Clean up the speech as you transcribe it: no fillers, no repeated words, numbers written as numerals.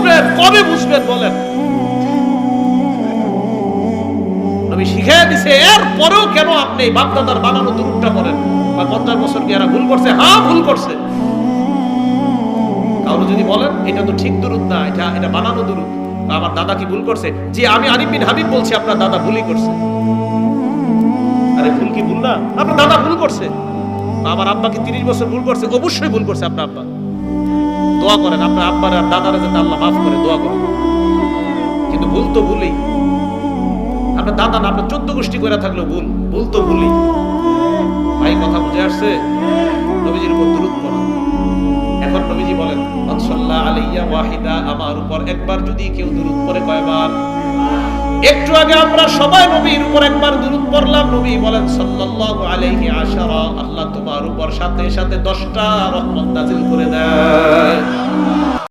বুঝবেন, কবে বুঝবেন বলেন? নবী শিখিয়ে দিছে, এর পরেও কেন আপনি বাপ দাদার বানানো দুরূদটা পড়েন? বা 50 বছর কি এরা ভুল করছে? হ্যাঁ, ভুল করছে। কারো যদি বলেন এটা তো ঠিক দুরূদ না, এটা বানানো দুরূদ, আমার দাদা কি ভুল করছে? জি, আমি আরিফ বিন হাবিব বলছি আপনার দাদা ভুলই করছে। আরে ভুল কি ভুল না? আপনার দাদা ভুল করছে। আমার আব্বা কি 30 বছর ভুল করছে? অবশ্যই ভুল করছে আপনার আব্বা। দোয়া করেন আপনার আব্বার আর দাদারা যাতে আল্লাহ মাফ করে, দোয়া করেন। কিন্তু ভুল তো ভুলই। আপনার দাদা না, আপনার 14 গোষ্ঠী করে থাকলেও ভুল, ভুল তো ভুলই। ভাই কথা বুঝে আসছে? নবীজির উপর দুরূদ পড়া। এখন নবীজি বলেন, মান সাল্লাল্লাহু আলাইহি ওয়াহিদা, আমার উপর একবার যদি কেউ দুরূদ পড়ে, কয়বার? একটু আগে আমরা সবাই নবীর উপর একবার দুরূদ পড়লাম। নবী বলেন সাল্লাল্লাহু আলাইহি আশারা, আল্লাহ তোমার উপর সাথে সাথে 10টা রহমত নাযিল করে দেয়।